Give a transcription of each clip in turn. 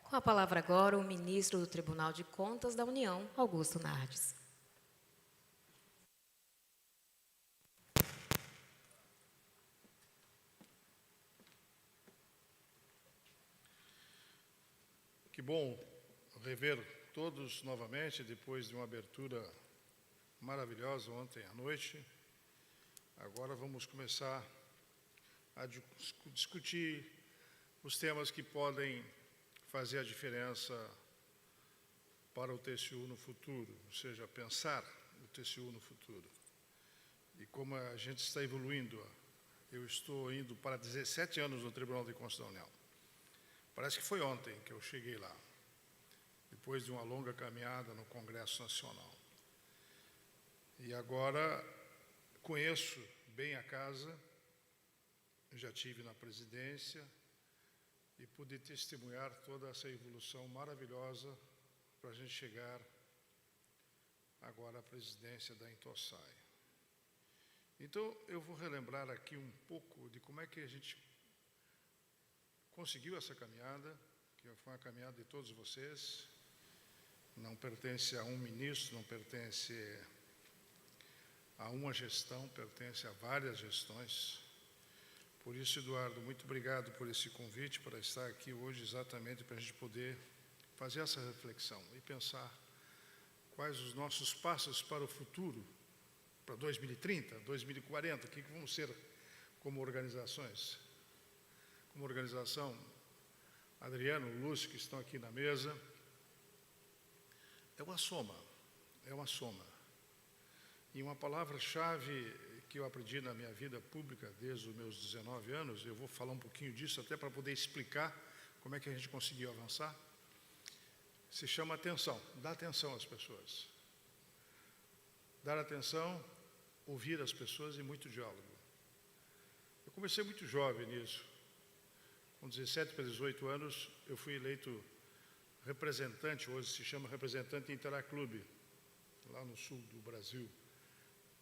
Com a palavra agora, o ministro do Tribunal de Contas da União, Augusto Nardes. Que bom rever todos novamente, depois de uma abertura maravilhosa ontem à noite. Agora vamos começar a discutir os temas que podem fazer a diferença para o TCU no futuro, ou seja, pensar o TCU no futuro. E como a gente está evoluindo, eu estou indo para 17 anos no Tribunal de Contas da União. Parece que foi ontem que eu cheguei lá, depois de uma longa caminhada no Congresso Nacional. E agora conheço bem a casa, já estive na presidência e pude testemunhar toda essa evolução maravilhosa para a gente chegar agora à presidência da Intosai. Então, eu vou relembrar aqui um pouco de como é que a gente conseguiu essa caminhada, que foi uma caminhada de todos vocês, não pertence a um ministro, não pertence a uma gestão, pertence a várias gestões. Por isso, Eduardo, muito obrigado por esse convite, para estar aqui hoje exatamente para a gente poder fazer essa reflexão e pensar quais os nossos passos para o futuro, para 2030, 2040, o que vamos ser como organizações. Como organização, Adriano, Lúcio, que estão aqui na mesa, é uma soma. E uma palavra-chave que eu aprendi na minha vida pública desde os meus 19 anos, eu vou falar um pouquinho disso até para poder explicar como é que a gente conseguiu avançar, se chama atenção, dar atenção às pessoas. Dar atenção, ouvir as pessoas e muito diálogo. Eu comecei muito jovem nisso. Com 17 para 18 anos, eu fui eleito representante, hoje se chama representante Interaclube, lá no sul do Brasil.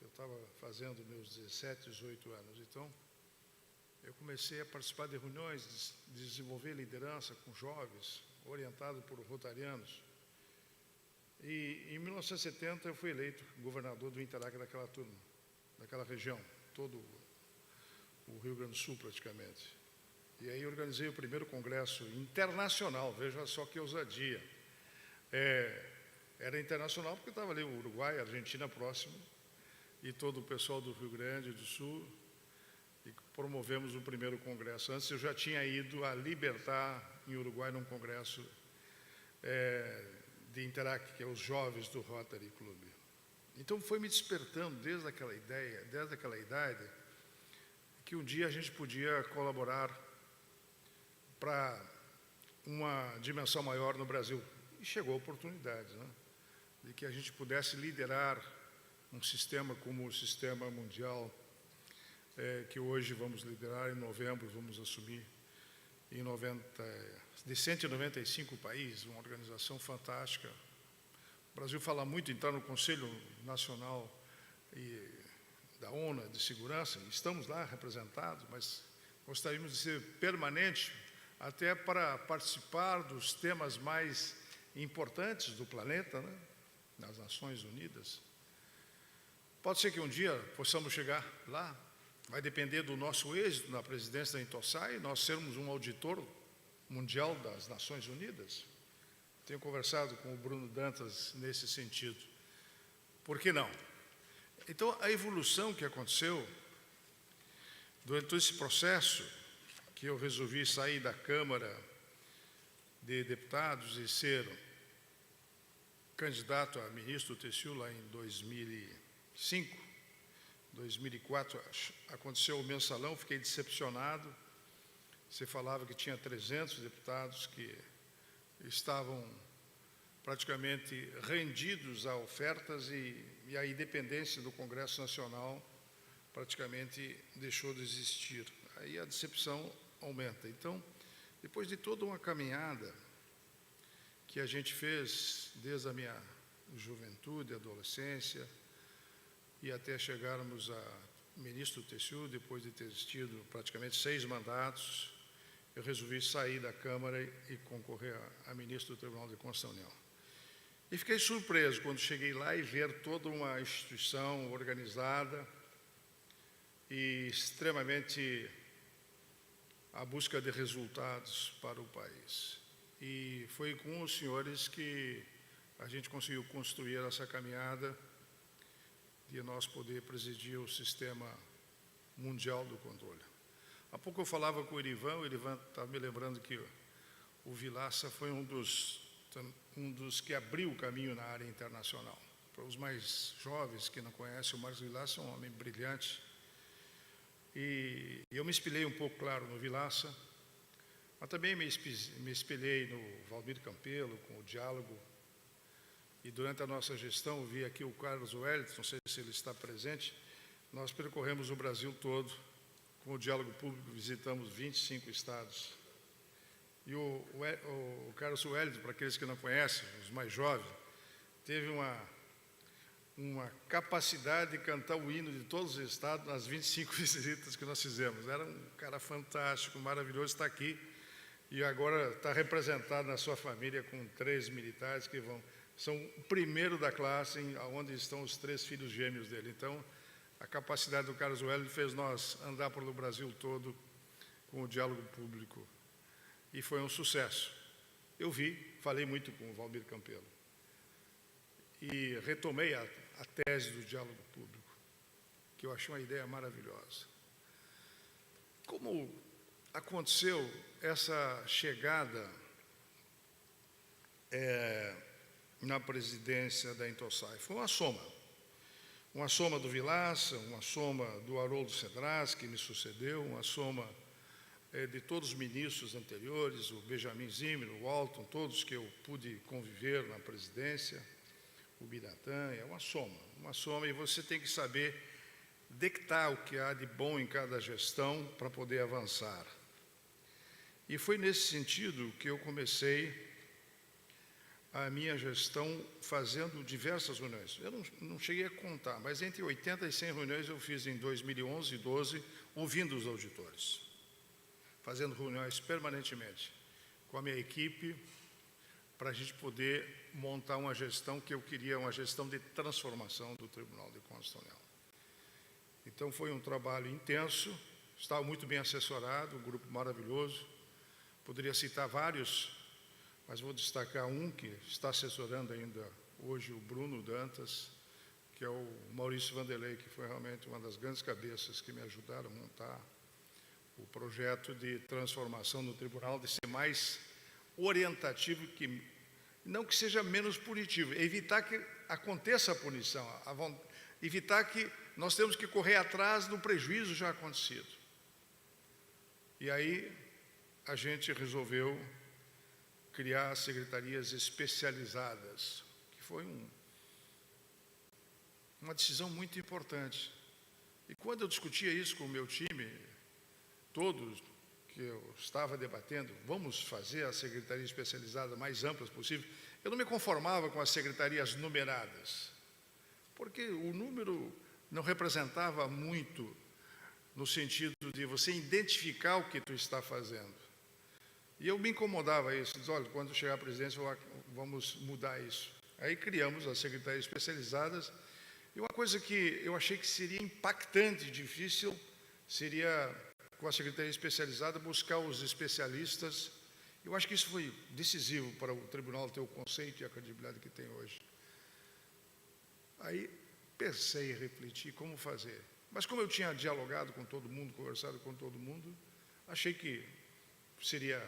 Eu estava fazendo meus 17, 18 anos. Então, eu comecei a participar de reuniões, desenvolver liderança com jovens, orientado por rotarianos. E em 1970 eu fui eleito governador do Interac daquela turma, daquela região, todo o Rio Grande do Sul praticamente. E aí organizei o primeiro congresso internacional, veja só que ousadia. Era internacional porque estava ali o Uruguai, a Argentina próximo, e todo o pessoal do Rio Grande do Sul, e promovemos o primeiro congresso. Antes eu já tinha ido a Libertar, em Uruguai, num congresso de Interac, que é os jovens do Rotary Club. Então foi me despertando desde aquela ideia, desde aquela idade, que um dia a gente podia colaborar para uma dimensão maior no Brasil. E chegou a oportunidade, né, de que a gente pudesse liderar um sistema como o Sistema Mundial, que hoje vamos liderar, em novembro vamos assumir de 195 países, uma organização fantástica. O Brasil fala muito em entrar no Conselho Nacional da ONU de Segurança, estamos lá representados, mas gostaríamos de ser permanente, até para participar dos temas mais importantes do planeta, né, nas Nações Unidas. Pode ser que um dia possamos chegar lá, vai depender do nosso êxito na presidência da Intosai, nós sermos um auditor mundial das Nações Unidas. Tenho conversado com o Bruno Dantas nesse sentido. Por que não? Então, a evolução que aconteceu durante todo esse processo, que eu resolvi sair da Câmara de Deputados e ser candidato a ministro do TCU lá em 2005, 2004, aconteceu o mensalão, fiquei decepcionado. Você falava que tinha 300 deputados que estavam praticamente rendidos a ofertas e a independência do Congresso Nacional praticamente deixou de existir. Aí a decepção aumenta. Então, depois de toda uma caminhada que a gente fez desde a minha juventude, adolescência, e até chegarmos a ministro do TCU, depois de ter tido praticamente 6 mandatos, eu resolvi sair da Câmara e concorrer a ministro do Tribunal de Contas da União. E fiquei surpreso quando cheguei lá e ver toda uma instituição organizada e extremamente à busca de resultados para o país. E foi com os senhores que a gente conseguiu construir essa caminhada de nós poder presidir o sistema mundial do controle. Há pouco eu falava com o Irivan estava me lembrando que o Vilaça foi um dos que abriu o caminho na área internacional. Para os mais jovens que não conhecem, o Marcos Vilaça é um homem brilhante. E eu me espelhei um pouco, claro, no Vilaça, mas também me espelhei no Valmir Campelo, com o diálogo. E durante a nossa gestão, eu vi aqui o Carlos Wellington, não sei se ele está presente, nós percorremos o Brasil todo, com o diálogo público, visitamos 25 estados. E o Carlos Wellington, para aqueles que não conhecem, os mais jovens, teve uma capacidade de cantar o hino de todos os estados nas 25 visitas que nós fizemos. Era um cara fantástico, maravilhoso, está aqui e agora está representado na sua família com 3 militares que são o primeiro da classe, onde estão os 3 filhos gêmeos dele. Então, a capacidade do Carlos Wellington fez nós andar pelo Brasil todo com o diálogo público e foi um sucesso. Eu falei muito com o Valmir Campelo e retomei a tese do diálogo público, que eu achei uma ideia maravilhosa. Como aconteceu essa chegada na presidência da Intosai? Foi uma soma do Vilaça, uma soma do Haroldo Cedras, que me sucedeu, uma soma de todos os ministros anteriores, o Benjamin Zimmer, o Walton, todos que eu pude conviver na presidência, o Biratã, é uma soma, e você tem que saber detectar o que há de bom em cada gestão para poder avançar. E foi nesse sentido que eu comecei a minha gestão fazendo diversas reuniões. Eu não cheguei a contar, mas entre 80 e 100 reuniões eu fiz em 2011 e 2012, ouvindo os auditores, fazendo reuniões permanentemente com a minha equipe, para a gente poder montar uma gestão que eu queria, uma gestão de transformação do Tribunal de Contas da União. Então foi um trabalho intenso, estava muito bem assessorado, um grupo maravilhoso, poderia citar vários, mas vou destacar um que está assessorando ainda hoje, o Bruno Dantas, que é o Maurício Vanderlei, que foi realmente uma das grandes cabeças que me ajudaram a montar o projeto de transformação do tribunal, de ser mais orientativo, não que seja menos punitivo, evitar que aconteça a punição, evitar que nós temos que correr atrás do prejuízo já acontecido. E aí a gente resolveu criar secretarias especializadas, que foi uma decisão muito importante. E quando eu discutia isso com o meu time, todos que eu estava debatendo, vamos fazer a secretaria especializada mais ampla possível, eu não me conformava com as secretarias numeradas, porque o número não representava muito no sentido de você identificar o que tu está fazendo. E eu me incomodava isso, disse, olha, quando chegar à presidência, vamos mudar isso. Aí criamos as secretarias especializadas, e uma coisa que eu achei que seria impactante, difícil, seria, com a secretaria especializada, buscar os especialistas. Eu acho que isso foi decisivo para o tribunal ter o conceito e a credibilidade que tem hoje. Aí pensei e refleti como fazer. Mas como eu tinha dialogado com todo mundo, conversado com todo mundo, achei que seria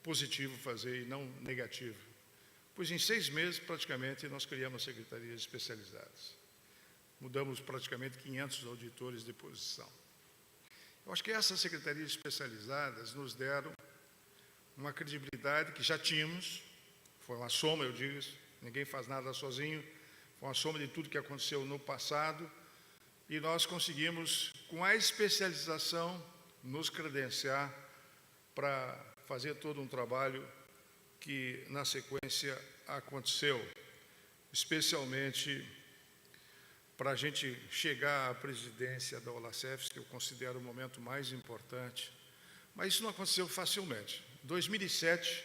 positivo fazer e não negativo. Pois em 6 meses, praticamente, nós criamos secretarias especializadas. Mudamos praticamente 500 auditores de posição. Eu acho que essas secretarias especializadas nos deram uma credibilidade que já tínhamos, foi uma soma, eu digo isso, ninguém faz nada sozinho, foi uma soma de tudo que aconteceu no passado, e nós conseguimos, com a especialização, nos credenciar para fazer todo um trabalho que, na sequência, aconteceu, especialmente para a gente chegar à presidência da OLACEFS, que eu considero o momento mais importante, Mas isso não aconteceu facilmente. Em 2007,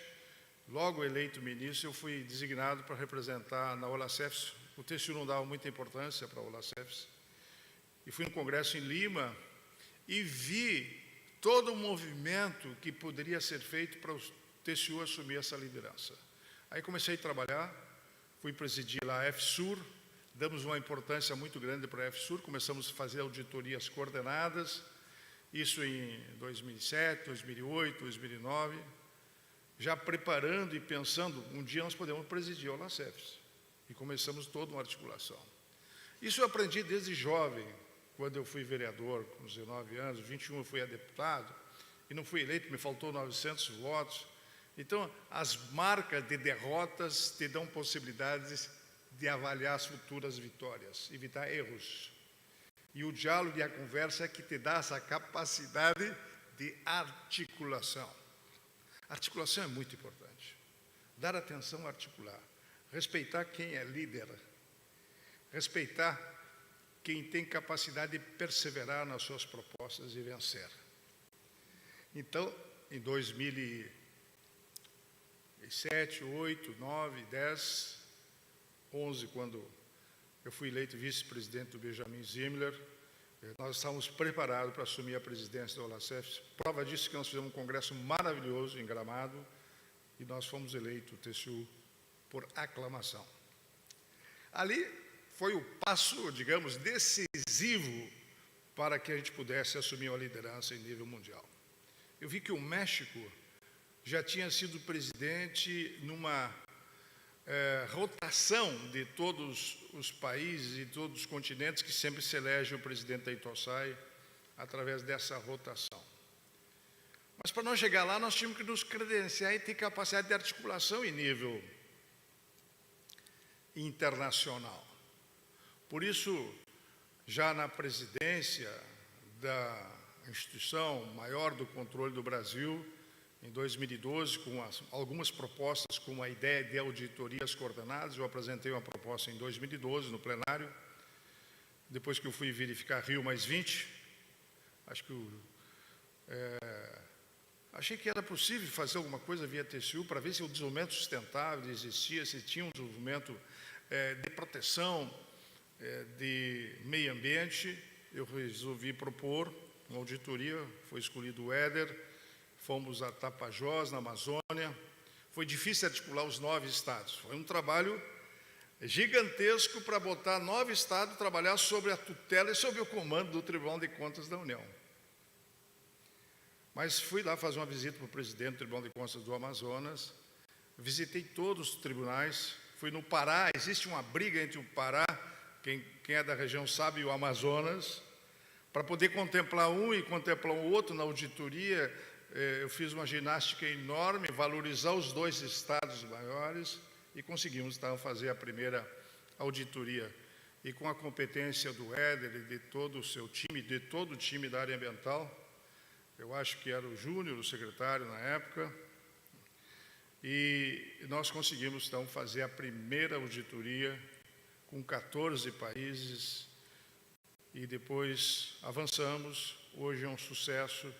logo eleito ministro, eu fui designado para representar na Olacefs. O TCU não dava muita importância para a Olacefs. E fui no congresso em Lima e vi todo o movimento que poderia ser feito para o TCU assumir essa liderança. Aí comecei a trabalhar, fui presidir lá a FSUR, damos uma importância muito grande para a FSUR, começamos a fazer auditorias coordenadas, isso em 2007, 2008, 2009, já preparando e pensando, um dia nós podemos presidir a Olacefs. E começamos toda uma articulação. Isso eu aprendi desde jovem, quando eu fui vereador, com 19 anos, 21 eu fui a deputado, e não fui eleito, me faltou 900 votos. Então, as marcas de derrotas te dão possibilidades de avaliar as futuras vitórias, evitar erros. E o diálogo e a conversa é que te dá essa capacidade de articulação. Articulação é muito importante. Dar atenção a articular. Respeitar quem é líder. Respeitar quem tem capacidade de perseverar nas suas propostas e vencer. Então, em 2007, 8, 9, 10, 11, quando eu fui eleito vice-presidente do Benjamin Zimmler, nós estávamos preparados para assumir a presidência da Olacefs. Prova disso que nós fizemos um congresso maravilhoso em Gramado e nós fomos eleitos, o TCU, por aclamação. Ali foi o passo, digamos, decisivo para que a gente pudesse assumir uma liderança em nível mundial. Eu vi que o México já tinha sido presidente numa rotação de todos os países e todos os continentes, que sempre se elege o presidente da Intosai através dessa rotação. Mas para nós chegar lá, nós tínhamos que nos credenciar e ter capacidade de articulação em nível internacional. Por isso, já na presidência da instituição maior do controle do Brasil, em 2012, com algumas propostas, com a ideia de auditorias coordenadas, eu apresentei uma proposta em 2012, no plenário, depois que eu fui verificar Rio mais 20, acho que achei que era possível fazer alguma coisa via TCU para ver se o desenvolvimento sustentável existia, se tinha um desenvolvimento de proteção de meio ambiente. Eu resolvi propor uma auditoria, foi escolhido o Éder, fomos a Tapajós, na Amazônia. Foi difícil articular os 9 estados. Foi um trabalho gigantesco para botar 9 estados a trabalhar sobre a tutela e sobre o comando do Tribunal de Contas da União. Mas fui lá fazer uma visita para o presidente do Tribunal de Contas do Amazonas, visitei todos os tribunais, fui no Pará, existe uma briga entre o Pará, quem é da região sabe, e o Amazonas, para poder contemplar um e contemplar o outro na auditoria. Eu fiz uma ginástica enorme, valorizar os 2 estados maiores e conseguimos então fazer a primeira auditoria. E com a competência do Éder e de todo o seu time, de todo o time da área ambiental, eu acho que era o Júnior, o secretário na época, e nós conseguimos então fazer a primeira auditoria com 14 países e depois avançamos. Hoje é um sucesso.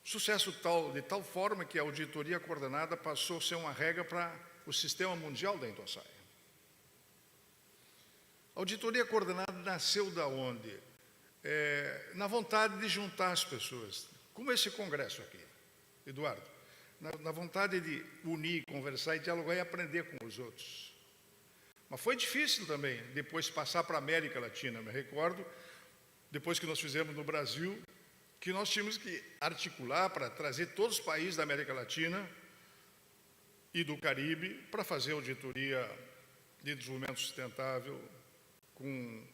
Sucesso de tal forma que a auditoria coordenada passou a ser uma regra para o sistema mundial da Intosai. A auditoria coordenada nasceu da onde? Na vontade de juntar as pessoas, como esse congresso aqui, Eduardo, na vontade de unir, conversar e dialogar e aprender com os outros. Mas foi difícil também, depois passar para a América Latina. Me recordo, depois que nós fizemos no Brasil, que nós tínhamos que articular para trazer todos os países da América Latina e do Caribe para fazer auditoria de desenvolvimento sustentável com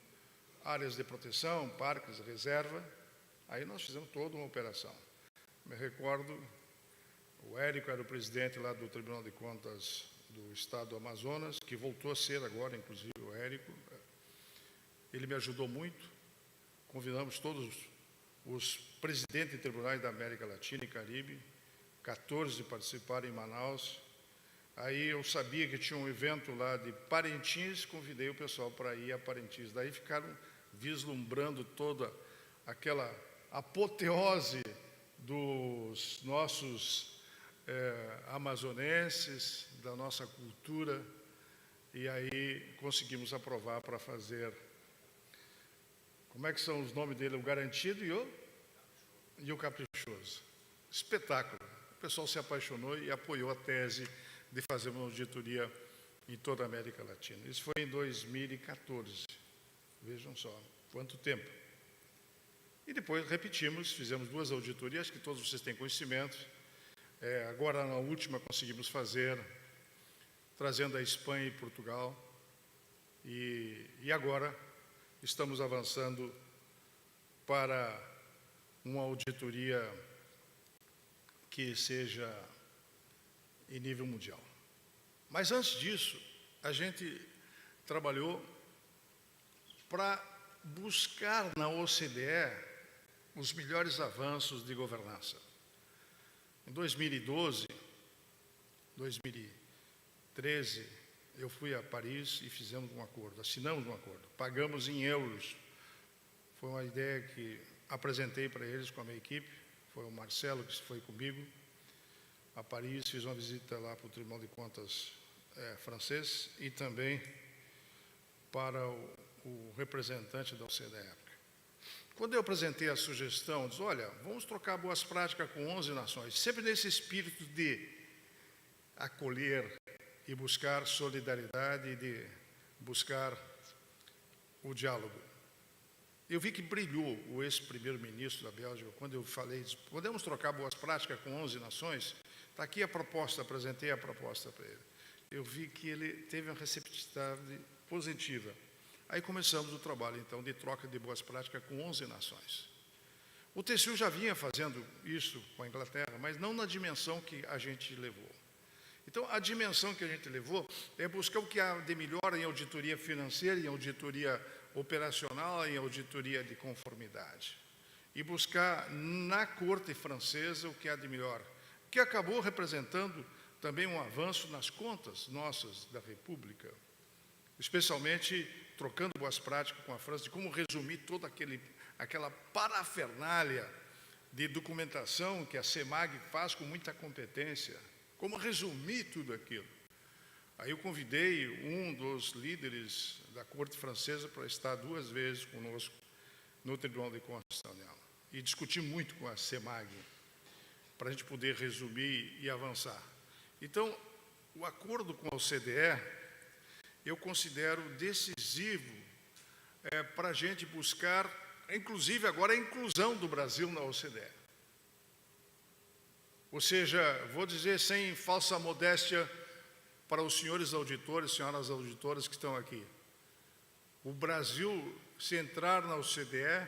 áreas de proteção, parques, reserva. Aí nós fizemos toda uma operação. Me recordo, o Érico era o presidente lá do Tribunal de Contas do Estado do Amazonas, que voltou a ser agora, inclusive, o Érico. Ele me ajudou muito. Convidamos todos os presidentes de tribunais da América Latina e Caribe, 14 participaram em Manaus. Aí eu sabia que tinha um evento lá de Parintins, convidei o pessoal para ir a Parintins. Daí ficaram vislumbrando toda aquela apoteose dos nossos amazonenses, da nossa cultura, e aí conseguimos aprovar para fazer, como é que são os nomes dele? O Garantido e o Caprichoso. Espetáculo. O pessoal se apaixonou e apoiou a tese de fazer uma auditoria em toda a América Latina. Isso foi em 2014. Vejam só, quanto tempo. E depois repetimos, fizemos 2 auditorias, que todos vocês têm conhecimento. Agora, na última, conseguimos fazer, trazendo a Espanha e Portugal. E agora, estamos avançando para uma auditoria que seja em nível mundial. Mas antes disso, a gente trabalhou para buscar na OCDE os melhores avanços de governança. Em 2012, 2013, eu fui a Paris e fizemos um acordo, assinamos um acordo, pagamos em euros. Foi uma ideia que apresentei para eles com a minha equipe, foi o Marcelo que foi comigo a Paris, fiz uma visita lá para o Tribunal de Contas francês e também para o representante da OCDE na época. Quando eu apresentei a sugestão, disse, olha, vamos trocar boas práticas com 11 nações, sempre nesse espírito de acolher e buscar solidariedade e de buscar o diálogo. Eu vi que brilhou o ex-primeiro-ministro da Bélgica, quando eu falei, podemos trocar boas práticas com 11 nações? Está aqui a proposta, apresentei a proposta para ele. Eu vi que ele teve uma receptividade positiva. Aí começamos o trabalho, então, de troca de boas práticas com 11 nações. O TCU já vinha fazendo isso com a Inglaterra, mas não na dimensão que a gente levou. Então, a dimensão que a gente levou é buscar o que há de melhor em auditoria financeira, em auditoria operacional, em auditoria de conformidade. E buscar na corte francesa o que há de melhor, que acabou representando também um avanço nas contas nossas da República, especialmente trocando boas práticas com a França, de como resumir toda aquela parafernália de documentação que a CEMAG faz com muita competência, como resumir tudo aquilo. Aí eu convidei um dos líderes da corte francesa para estar 2 vezes conosco no Tribunal de Contas da União e discutir muito com a CEMAG, para a gente poder resumir e avançar. Então, o acordo com a OCDE, eu considero decisivo para a gente buscar, inclusive agora, a inclusão do Brasil na OCDE. Ou seja, vou dizer sem falsa modéstia para os senhores auditores, senhoras auditoras que estão aqui. O Brasil, se entrar na OCDE,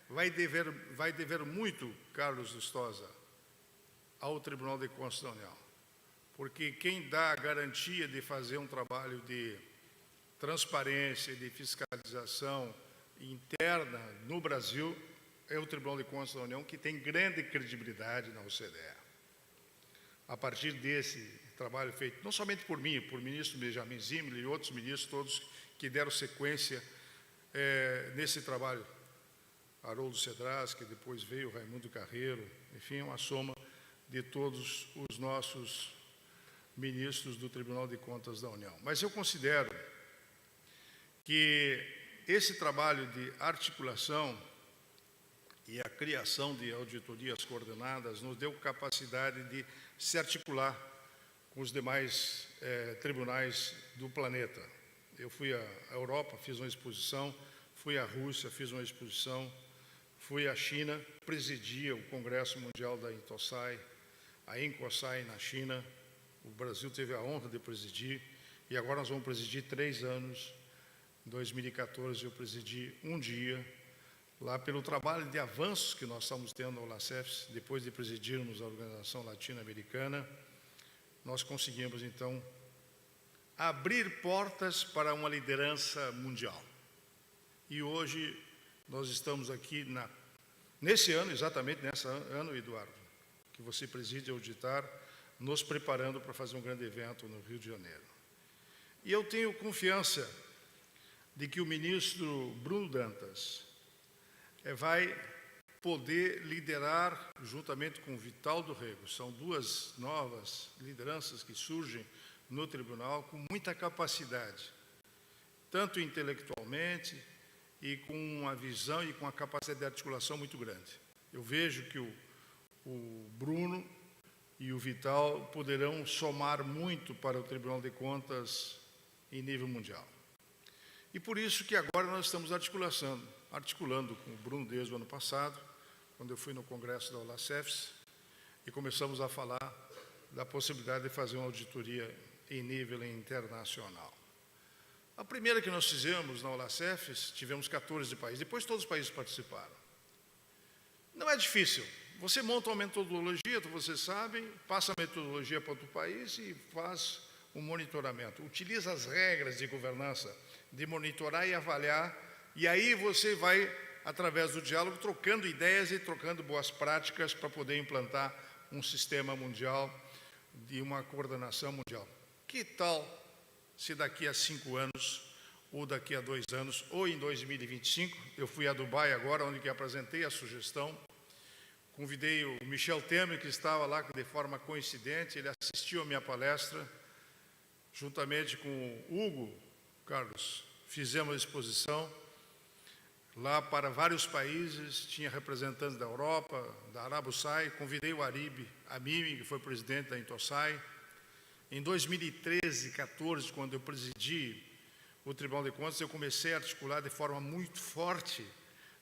vai dever muito, Carlos Lustosa, ao Tribunal de Contas da União. Porque quem dá a garantia de fazer um trabalho de transparência, de fiscalização interna no Brasil é o Tribunal de Contas da União, que tem grande credibilidade na OCDE. A partir desse trabalho feito, não somente por mim, por ministro Benjamin Zimmermann e outros ministros, todos que deram sequência nesse trabalho. Haroldo Cedras, que depois veio, Raimundo Carreiro, enfim, uma soma de todos os nossos ministros do Tribunal de Contas da União. Mas eu considero que esse trabalho de articulação e a criação de auditorias coordenadas nos deu capacidade de se articular com os demais tribunais do planeta. Eu fui à Europa, fiz uma exposição, fui à Rússia, fiz uma exposição, fui à China, presidia o Congresso Mundial da INTOSAI, a INCOSAI na China. O Brasil teve a honra de presidir e agora nós vamos presidir 3 anos. Em 2014 eu presidi um dia, lá pelo trabalho de avanços que nós estamos tendo ao LACEFS, depois de presidirmos a Organização Latino-Americana, nós conseguimos então abrir portas para uma liderança mundial. E hoje nós estamos aqui nesse ano, exatamente nesse ano, Eduardo, que você preside auditar, nos preparando para fazer um grande evento no Rio de Janeiro. E eu tenho confiança de que o ministro Bruno Dantas vai poder liderar juntamente com Vital do Rego. São duas novas lideranças que surgem no tribunal com muita capacidade, tanto intelectualmente e com uma visão e com uma capacidade de articulação muito grande. Eu vejo que o Bruno e o Vital poderão somar muito para o Tribunal de Contas em nível mundial. E por isso que agora nós estamos articulando com o Bruno desde o ano passado, quando eu fui no congresso da OLACEFS, e começamos a falar da possibilidade de fazer uma auditoria em nível internacional. A primeira que nós fizemos na OLACEFS, tivemos 14 países, depois todos os países participaram. Não é difícil, você monta uma metodologia, você sabe, passa a metodologia para outro país e faz um monitoramento. Utiliza as regras de governança, de monitorar e avaliar, e aí você vai, através do diálogo, trocando ideias e trocando boas práticas para poder implantar um sistema mundial de uma coordenação mundial. Que tal se daqui a 5 anos, ou daqui a 2 anos, ou em 2025, eu fui a Dubai agora, onde que apresentei a sugestão, convidei o Michel Temer, que estava lá de forma coincidente, ele assistiu à minha palestra, juntamente com o Hugo, Carlos, fizemos a exposição lá para vários países, tinha representantes da Europa, da Arabuçai, convidei o Arib Amimi, que foi presidente da Intosai. Em 2013, 14, quando eu presidi o Tribunal de Contas, eu comecei a articular de forma muito forte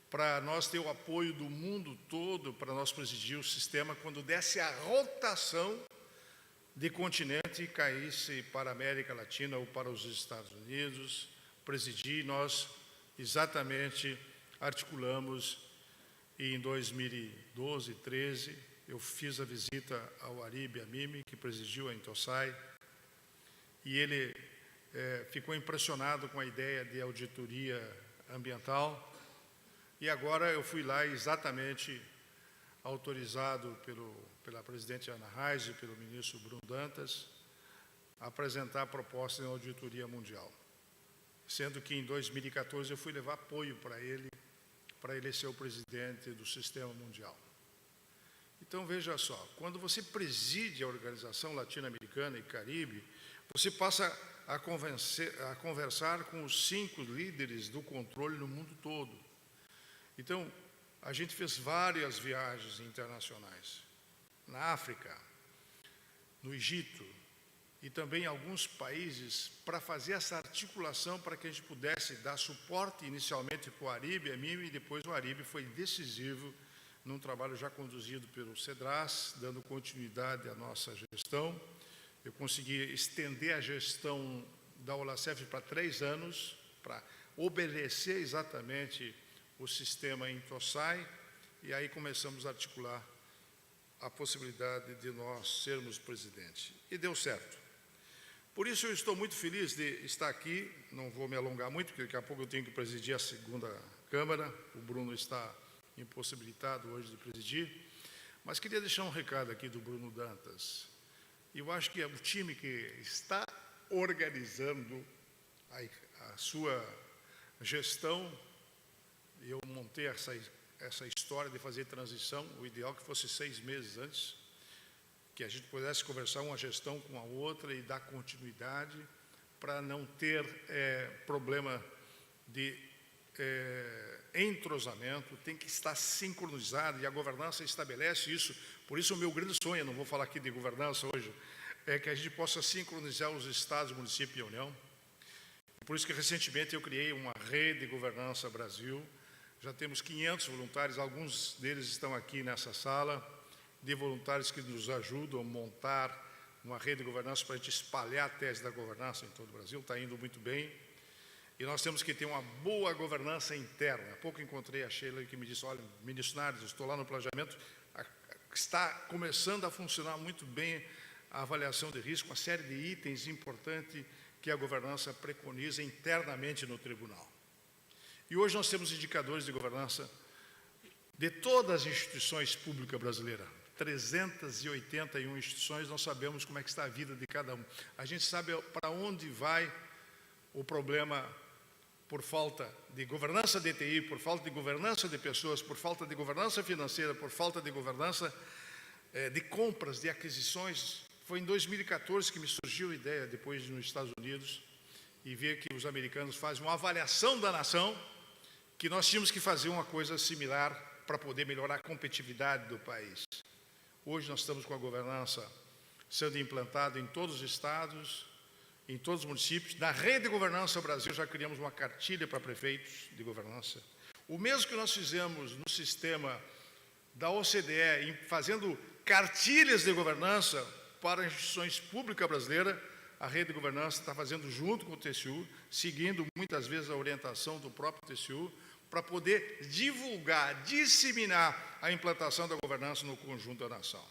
para nós ter o apoio do mundo todo, para nós presidir o sistema, quando desse a rotação de continente e caísse para a América Latina ou para os Estados Unidos, presidir, nós exatamente articulamos, e em 2012, 13, eu fiz a visita ao Arib Amimi, que presidiu a Intosai, e ele ficou impressionado com a ideia de auditoria ambiental, e agora eu fui lá exatamente autorizado pela presidente Ana Reis e pelo ministro Bruno Dantas, a apresentar a proposta de auditoria mundial. Sendo que em 2014 eu fui levar apoio para ele ser o presidente do sistema mundial. Então veja só, quando você preside a Organização Latino-Americana e Caribe, você passa a conversar com os 5 líderes do controle no mundo todo. Então, a gente fez várias viagens internacionais, na África, no Egito, e também em alguns países, para fazer essa articulação para que a gente pudesse dar suporte inicialmente para o Arib Amimi, e depois o Arib foi decisivo num trabalho já conduzido pelo CEDRAS, dando continuidade à nossa gestão. Eu consegui estender a gestão da OLACEF para 3 anos, para obedecer exatamente o sistema Intosai, e aí começamos a articular a possibilidade de nós sermos presidente. E deu certo. Por isso eu estou muito feliz de estar aqui, não vou me alongar muito, porque daqui a pouco eu tenho que presidir a 2ª Câmara, o Bruno está impossibilitado hoje de presidir, mas queria deixar um recado aqui do Bruno Dantas. Eu acho que é o time que está organizando a sua gestão. Eu montei essa história de fazer transição, o ideal que fosse 6 meses antes, que a gente pudesse conversar uma gestão com a outra e dar continuidade, para não ter problema de entrosamento, tem que estar sincronizado, e a governança estabelece isso. Por isso o meu grande sonho, não vou falar aqui de governança hoje, é que a gente possa sincronizar os estados, municípios e a União. Por isso que recentemente eu criei uma rede de governança Brasil. Já temos 500 voluntários, alguns deles estão aqui nessa sala, de voluntários que nos ajudam a montar uma rede de governança para a gente espalhar a tese da governança em todo o Brasil. Está indo muito bem. E nós temos que ter uma boa governança interna. Há pouco encontrei a Sheila que me disse, olha, ministro Nardes, estou lá no planejamento, está começando a funcionar muito bem a avaliação de risco, uma série de itens importantes que a governança preconiza internamente no tribunal. E hoje nós temos indicadores de governança de todas as instituições públicas brasileiras, 381 instituições, nós sabemos como é que está a vida de cada um. A gente sabe para onde vai o problema por falta de governança de TI, por falta de governança de pessoas, por falta de governança financeira, por falta de governança de compras, de aquisições. Foi em 2014 que me surgiu a ideia, depois de nos Estados Unidos, e ver que os americanos fazem uma avaliação da nação, que nós tínhamos que fazer uma coisa similar para poder melhorar a competitividade do país. Hoje nós estamos com a governança sendo implantada em todos os estados, em todos os municípios. Na rede de governança Brasil já criamos uma cartilha para prefeitos de governança. O mesmo que nós fizemos no sistema da OCDE, fazendo cartilhas de governança para as instituições públicas brasileiras, a rede de governança está fazendo junto com o TCU, seguindo muitas vezes a orientação do próprio TCU, para poder divulgar, disseminar a implantação da governança no conjunto da nação.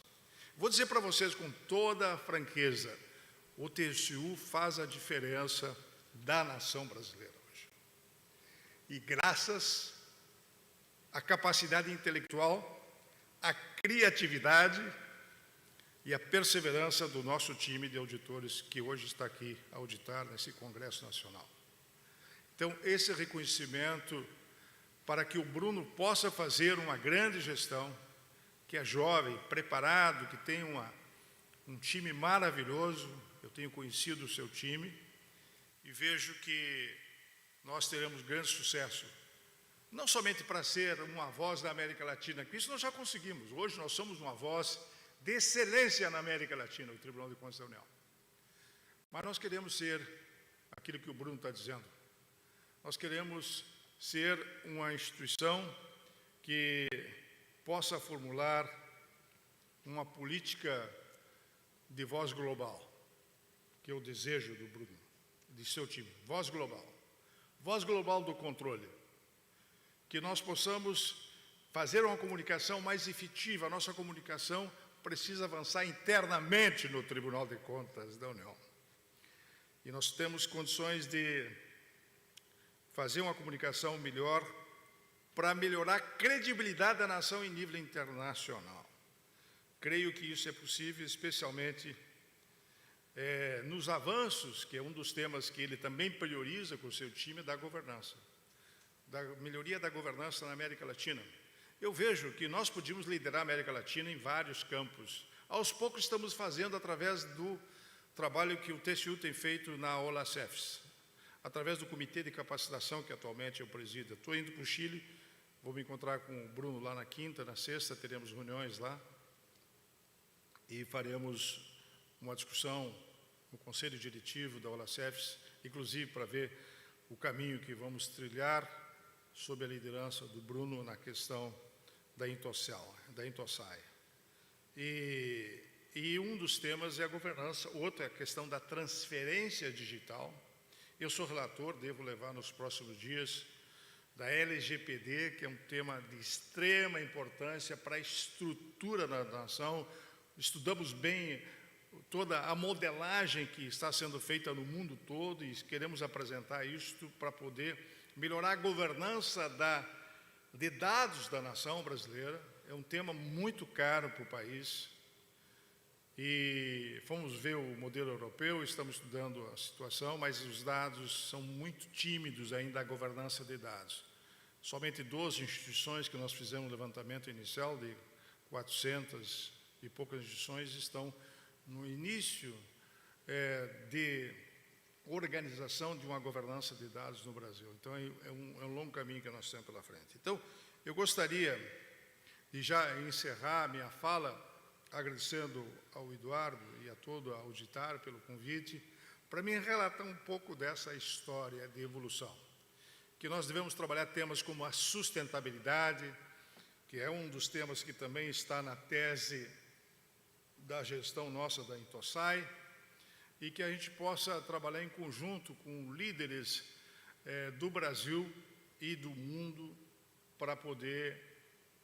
Vou dizer para vocês com toda a franqueza, o TCU faz a diferença da nação brasileira hoje. E graças à capacidade intelectual, à criatividade e à perseverança do nosso time de auditores que hoje está aqui a auditar nesse Congresso Nacional. Então, esse reconhecimento para que o Bruno possa fazer uma grande gestão, que é jovem, preparado, que tem um time maravilhoso. Eu tenho conhecido o seu time e vejo que nós teremos grande sucesso, não somente para ser uma voz da América Latina, que isso nós já conseguimos. Hoje nós somos uma voz de excelência na América Latina, o Tribunal de Contas da União. Mas nós queremos ser aquilo que o Bruno está dizendo. Nós queremos ser uma instituição que possa formular uma política de voz global, que é o desejo do Bruno, de seu time. Voz global do controle. Que nós possamos fazer uma comunicação mais efetiva. A nossa comunicação precisa avançar internamente no Tribunal de Contas da União. E nós temos condições de fazer uma comunicação melhor para melhorar a credibilidade da nação em nível internacional. Creio que isso é possível, especialmente nos avanços, que é um dos temas que ele também prioriza com o seu time, da governança, da melhoria da governança na América Latina. Eu vejo que nós podíamos liderar a América Latina em vários campos. Aos poucos estamos fazendo através do trabalho que o TCU tem feito na OLACEFS, através do Comitê de Capacitação, que atualmente eu presido. Estou indo para o Chile, vou me encontrar com o Bruno lá na quinta, na sexta, teremos reuniões lá e faremos uma discussão no Conselho Diretivo da OLACEFS, inclusive para ver o caminho que vamos trilhar sob a liderança do Bruno na questão da Intosai. E um dos temas é a governança, outro é a questão da transferência digital. Eu sou relator, devo levar nos próximos dias, da LGPD, que é um tema de extrema importância para a estrutura da nação. Estudamos bem toda a modelagem que está sendo feita no mundo todo e queremos apresentar isto para poder melhorar a governança de dados da nação brasileira. É um tema muito caro para o país. E fomos ver o modelo europeu, estamos estudando a situação, mas os dados são muito tímidos ainda, a governança de dados. Somente 12 instituições que nós fizemos um levantamento inicial de 400 e poucas instituições estão no início de organização de uma governança de dados no Brasil. Então, é um longo caminho que nós temos pela frente. Então, eu gostaria de já encerrar a minha fala agradecendo ao Eduardo e a todo a auditar pelo convite, para me relatar um pouco dessa história de evolução. Que nós devemos trabalhar temas como a sustentabilidade, que é um dos temas que também está na tese da gestão nossa da Intosai, e que a gente possa trabalhar em conjunto com líderes do Brasil e do mundo para poder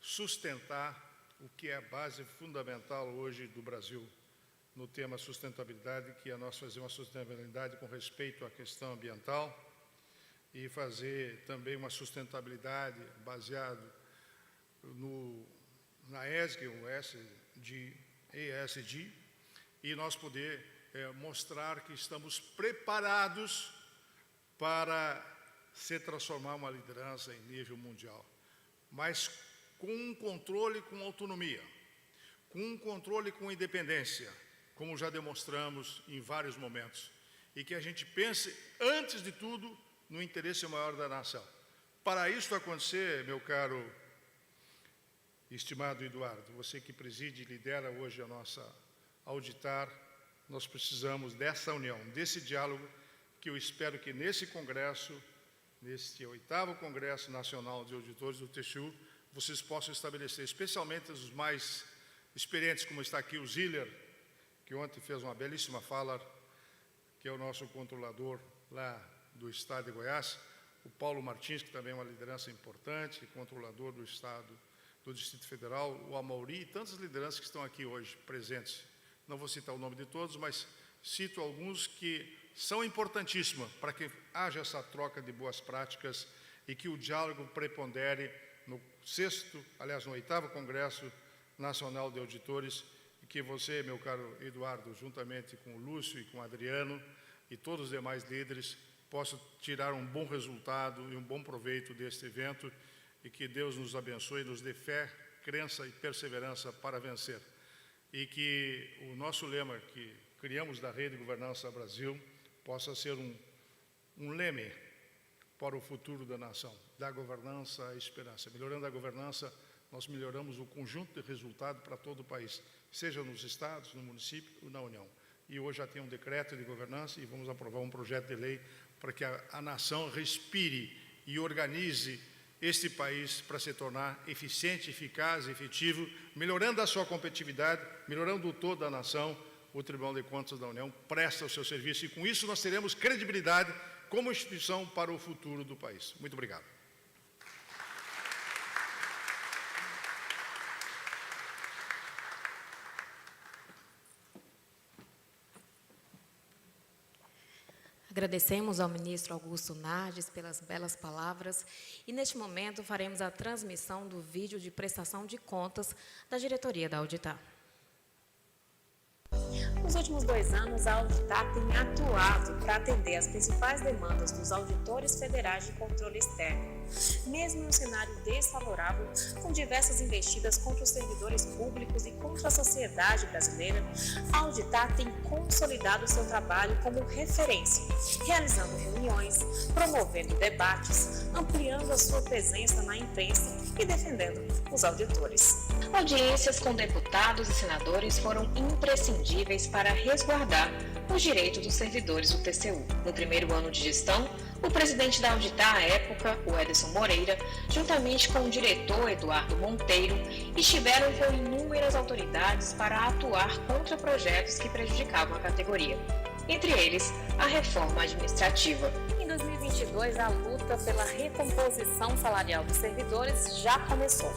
sustentar o que é a base fundamental hoje do Brasil no tema sustentabilidade, que é nós fazer uma sustentabilidade com respeito à questão ambiental e fazer também uma sustentabilidade baseada na ESG, o ESG, e nós poder mostrar que estamos preparados para se transformar uma liderança em nível mundial, mas com um controle com autonomia, com um controle com independência, como já demonstramos em vários momentos, e que a gente pense, antes de tudo, no interesse maior da nação. Para isso acontecer, meu caro, estimado Eduardo, você que preside e lidera hoje a nossa Auditar, nós precisamos dessa união, desse diálogo, que eu espero que nesse congresso, neste 8º Congresso Nacional de Auditores do TCU, vocês possam estabelecer, especialmente os mais experientes, como está aqui o Ziller, que ontem fez uma belíssima fala, que é o nosso controlador lá do Estado de Goiás, o Paulo Martins, que também é uma liderança importante, controlador do Estado, do Distrito Federal, o Amauri e tantas lideranças que estão aqui hoje presentes. Não vou citar o nome de todos, mas cito alguns que são importantíssimos para que haja essa troca de boas práticas e que o diálogo prepondere no 8º Congresso Nacional de Auditores, e que você, meu caro Eduardo, juntamente com o Lúcio e com o Adriano e todos os demais líderes, possam tirar um bom resultado e um bom proveito deste evento, e que Deus nos abençoe, nos dê fé, crença e perseverança para vencer. E que o nosso lema que criamos da Rede Governança Brasil possa ser um leme para o futuro da nação, da governança à esperança. Melhorando a governança, nós melhoramos o conjunto de resultado para todo o país, seja nos estados, no município ou na União. E hoje já tem um decreto de governança e vamos aprovar um projeto de lei para que a nação respire e organize este país para se tornar eficiente, eficaz, efetivo, melhorando a sua competitividade, melhorando toda a nação. O Tribunal de Contas da União presta o seu serviço e com isso nós teremos credibilidade como instituição para o futuro do país. Muito obrigado. Agradecemos ao ministro Augusto Nardes pelas belas palavras e, neste momento, faremos a transmissão do vídeo de prestação de contas da diretoria da Auditar. Nos últimos 2 anos, a Auditar tem atuado para atender as principais demandas dos auditores federais de controle externo. Mesmo em um cenário desfavorável, com diversas investidas contra os servidores públicos e contra a sociedade brasileira, a Auditar tem consolidado seu trabalho como referência, realizando reuniões, promovendo debates, ampliando a sua presença na imprensa e defendendo os auditores. Audiências com deputados e senadores foram imprescindíveis para resguardar os direitos dos servidores do TCU. No primeiro ano de gestão, o presidente da Auditar à época, o Edson Moreira, juntamente com o diretor Eduardo Monteiro, estiveram com inúmeras autoridades para atuar contra projetos que prejudicavam a categoria, entre eles a reforma administrativa. Em 2022, a luta pela recomposição salarial dos servidores já começou.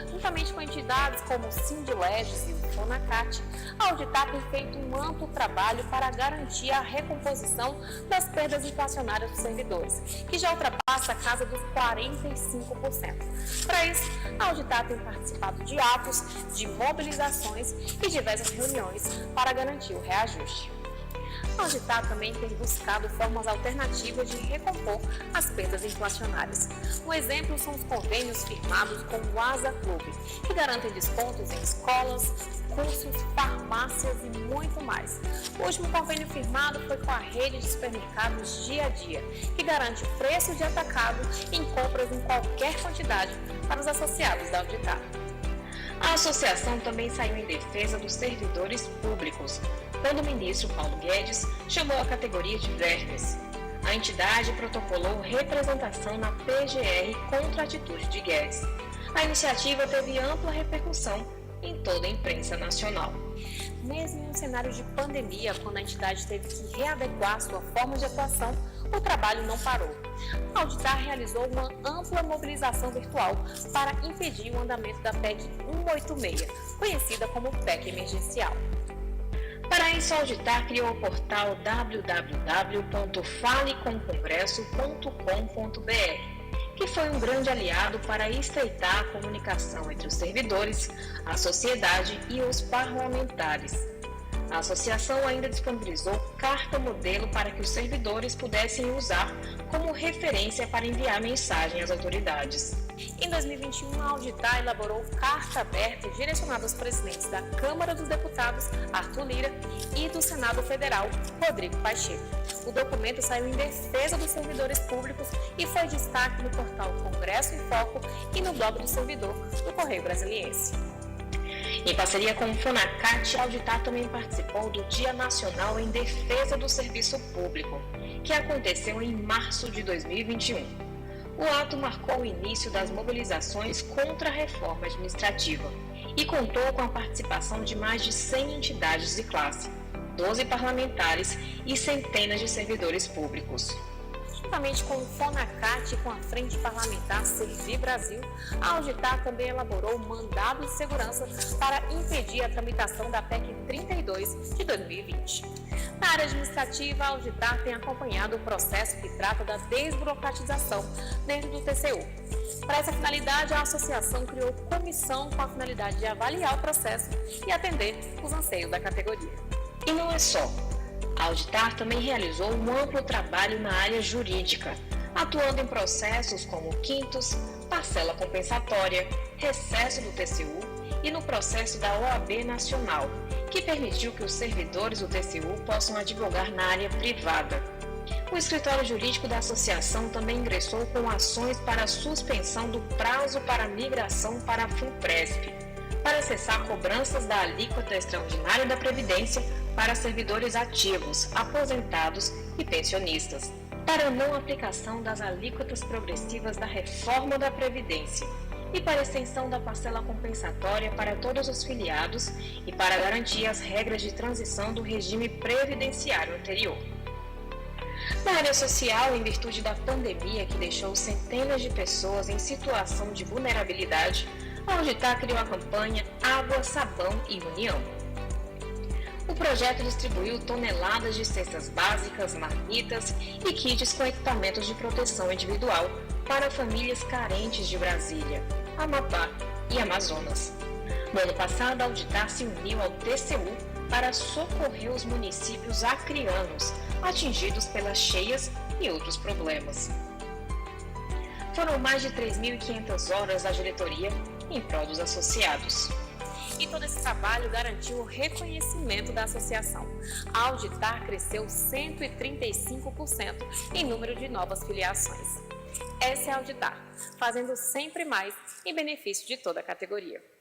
Juntamente com entidades como o Sindileges e o Fonacat, a Auditar tem feito um amplo trabalho para garantir a recomposição das perdas inflacionárias dos servidores, que já ultrapassa a casa dos 45%. Para isso, a Auditar tem participado de atos, de mobilizações e diversas reuniões para garantir o reajuste. A Auditar também tem buscado formas alternativas de recompor as perdas inflacionárias. Um exemplo são os convênios firmados com o Asa Clube, que garantem descontos em escolas, cursos, farmácias e muito mais. O último convênio firmado foi com a rede de supermercados Dia a Dia, que garante preço de atacado em compras em qualquer quantidade para os associados da Auditar. A associação também saiu em defesa dos servidores públicos, quando o ministro Paulo Guedes chamou a categoria de vermes. A entidade protocolou representação na PGR contra a atitude de Guedes. A iniciativa teve ampla repercussão em toda a imprensa nacional. Mesmo em um cenário de pandemia, quando a entidade teve que readequar sua forma de atuação, o trabalho não parou. A Auditar realizou uma ampla mobilização virtual para impedir o andamento da PEC 186, conhecida como PEC emergencial. Para isso, a Auditar criou o portal www.falecomcongresso.com.br, que foi um grande aliado para estreitar a comunicação entre os servidores, a sociedade e os parlamentares. A associação ainda disponibilizou carta modelo para que os servidores pudessem usar como referência para enviar mensagem às autoridades. Em 2021, a Auditar elaborou carta aberta direcionada aos presidentes da Câmara dos Deputados, Arthur Lira, e do Senado Federal, Rodrigo Pacheco. O documento saiu em defesa dos servidores públicos e foi destaque no portal Congresso em Foco e no blog do servidor do Correio Brasiliense. Em parceria com o FONACAT, a Auditar também participou do Dia Nacional em Defesa do Serviço Público, que aconteceu em março de 2021. O ato marcou o início das mobilizações contra a reforma administrativa e contou com a participação de mais de 100 entidades de classe, 12 parlamentares e centenas de servidores públicos. Juntamente com o FONACAT e com a Frente Parlamentar Servir Brasil, a Auditar também elaborou mandado de segurança para impedir a tramitação da PEC 32 de 2020. Na área administrativa, a Auditar tem acompanhado o processo que trata da desburocratização dentro do TCU. Para essa finalidade, a associação criou comissão com a finalidade de avaliar o processo e atender os anseios da categoria. E não é só. A Auditar também realizou um amplo trabalho na área jurídica, atuando em processos como quintos, parcela compensatória, recesso do TCU e no processo da OAB Nacional, que permitiu que os servidores do TCU possam advogar na área privada. O escritório jurídico da associação também ingressou com ações para a suspensão do prazo para migração para a FUNPRESP, para cessar cobranças da alíquota extraordinária da Previdência para servidores ativos, aposentados e pensionistas, para a não aplicação das alíquotas progressivas da reforma da Previdência e para a extensão da parcela compensatória para todos os filiados e para garantir as regras de transição do regime previdenciário anterior. Na área social, em virtude da pandemia que deixou centenas de pessoas em situação de vulnerabilidade, a Auditar criou a campanha Água, Sabão e União. O projeto distribuiu toneladas de cestas básicas, marmitas e kits com equipamentos de proteção individual para famílias carentes de Brasília, Amapá e Amazonas. No ano passado, a Auditar se uniu ao TCU para socorrer os municípios acreanos atingidos pelas cheias e outros problemas. Foram mais de 3.500 horas da diretoria em prol dos associados. E todo esse trabalho garantiu o reconhecimento da associação. A Auditar cresceu 135% em número de novas filiações. Essa é a Auditar, fazendo sempre mais em benefício de toda a categoria.